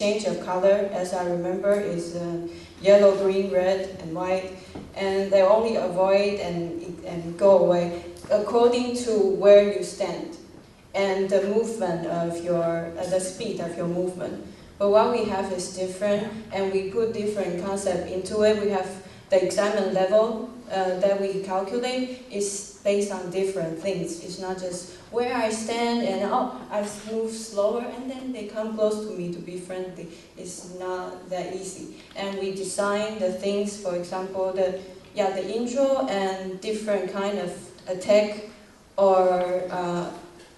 change of color, as I remember, is yellow, green, red, and white, and they only avoid and go away according to where you stand and the movement of your, the speed of your movement. But what we have is different, and we put different concept into it. We have the examen level that we calculate is based on different things. It's not just where I stand and oh, I move slower and then they come close to me to be friendly. It's not that easy. And we design the things, for example, the intro and different kind of attack or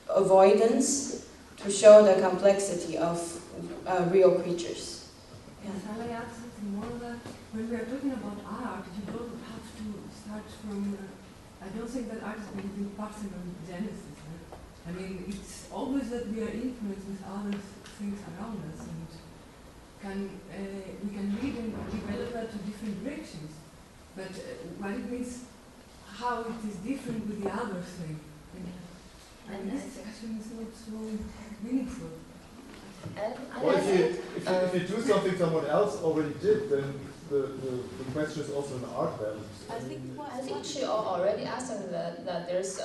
avoidance to show the complexity of real creatures. Yeah. Shall I add something more? When we are talking about art, you don't have to start from. I don't think that art is going to be parthenogenesis. Right? I mean, it's always that we are influenced with other things around us, and we can read and develop that to different directions. But what it means, how it is different with the other thing, and this discussion is not so meaningful. Well, if you do something someone else already did, then the question is also an art value. I think she already asked that there's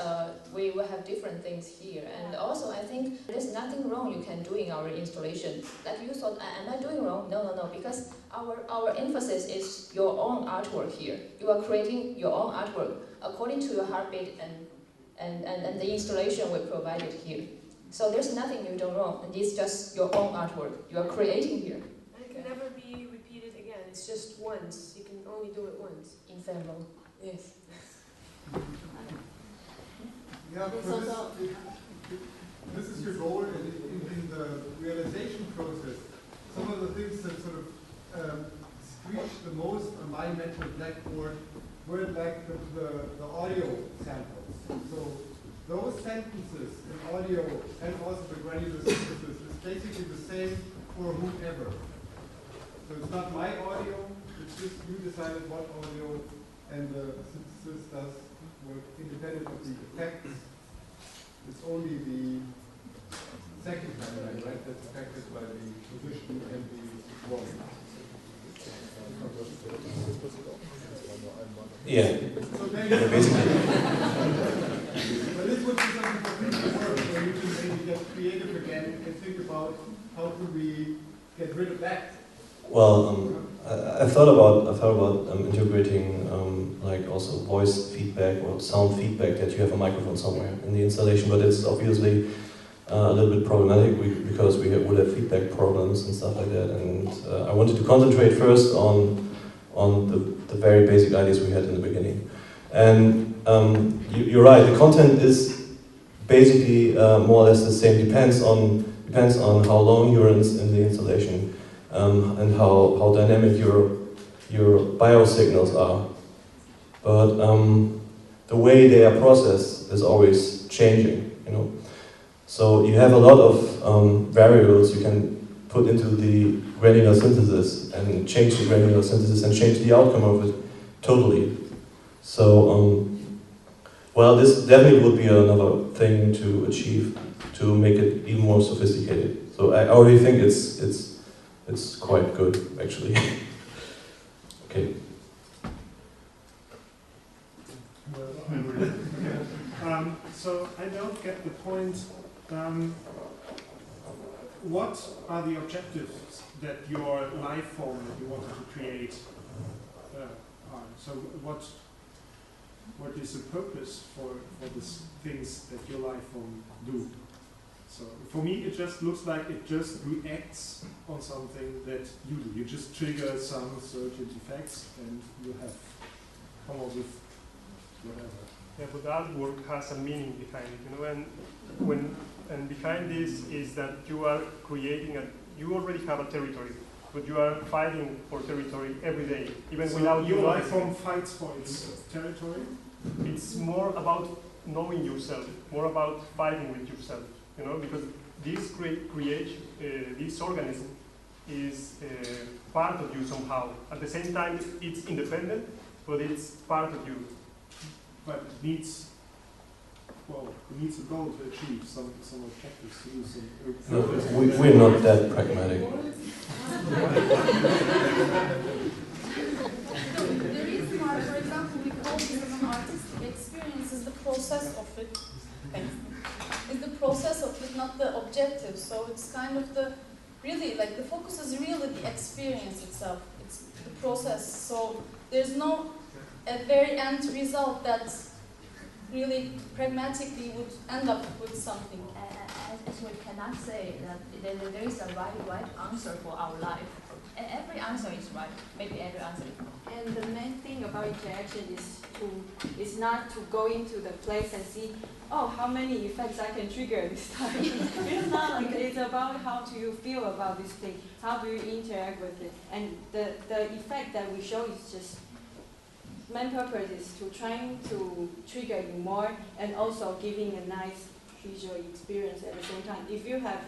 we will have different things here, and also I think there's nothing wrong you can do in our installation. Like you thought, am I doing wrong? No, because our emphasis is your own artwork here. You are creating your own artwork according to your heartbeat and the installation we provided here. So there's nothing you do wrong, and it's just your own artwork you are creating here. And it can never be repeated again. It's just once. You can only do it once. Ephemeral. Yes. Yeah, this is your goal in the realization process. Some of the things that sort of screeched the most on my mental blackboard were like the audio samples. So those sentences in audio and also the granular synthesis is basically the same for whomever. So it's not my audio, it's just you decided what audio, and the synthesis does work independent of the effects. It's only the second timeline, right, that's affected by the position and the volume. Yeah. So basically. But this would be something for future work, where you can maybe get creative again and think about how could we get rid of that. Well, I thought about integrating like also voice feedback or sound feedback, that you have a microphone somewhere in the installation, but it's obviously a little bit problematic because we would have feedback problems and stuff like that. And I wanted to concentrate first on the very basic ideas we had in the beginning. And you're right, the content is basically more or less the same. Depends on how long you're in the installation and how dynamic your biosignals are. But the way they are processed is always changing, you know. So you have a lot of variables you can put into the granular synthesis and change the granular synthesis and change the outcome of it totally. So, well, this definitely would be another thing to achieve to make it even more sophisticated. So I already think it's quite good, actually. Okay. So I don't get the point. What are the objectives that your life form that you wanted to create are? So what is the purpose for these things that your life form do? So for me, it just looks like it just reacts on something that you do. You just trigger some certain effects and you have come up with whatever. Yeah, but artwork has a meaning behind it, you know, and behind this is that you are creating you already have a territory, but you are fighting for territory every day, even so without your life form fights for its territory? It's more about knowing yourself, more about fighting with yourself, you know, because this creation, this organism is part of you somehow. At the same time, it's independent, but it's part of you. But it needs well, it needs a goal to achieve some objectives, to do some. No, we're not that pragmatic. The reason why, for example, we call this as an artistic experience is the process of it. It's the process of it, not the objective. So it's kind of the, really, like the focus is really the experience itself. It's the process. So there's no a very end result that really pragmatically would end up with something. As we cannot say that there is a right answer for our life. Every answer is right. Maybe every answer is wrong. And the main thing about interaction is not to go into the place and see, oh, how many effects I can trigger this time. It's not like it's about how do you feel about this thing, how do you interact with it, and the effect that we show is just main purpose is to trying to trigger you more and also giving a nice visual experience at the same time. If you have,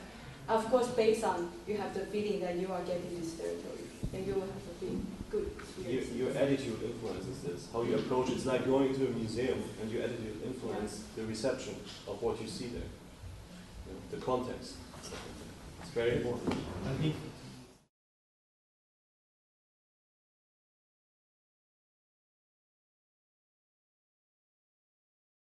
of course, based on you have the feeling that you are getting this territory, then you will have a good experience. Your attitude influences this. How you approach it. It's like going to a museum and your attitude influences the reception of what you see there. You know, the context. It's very important. I think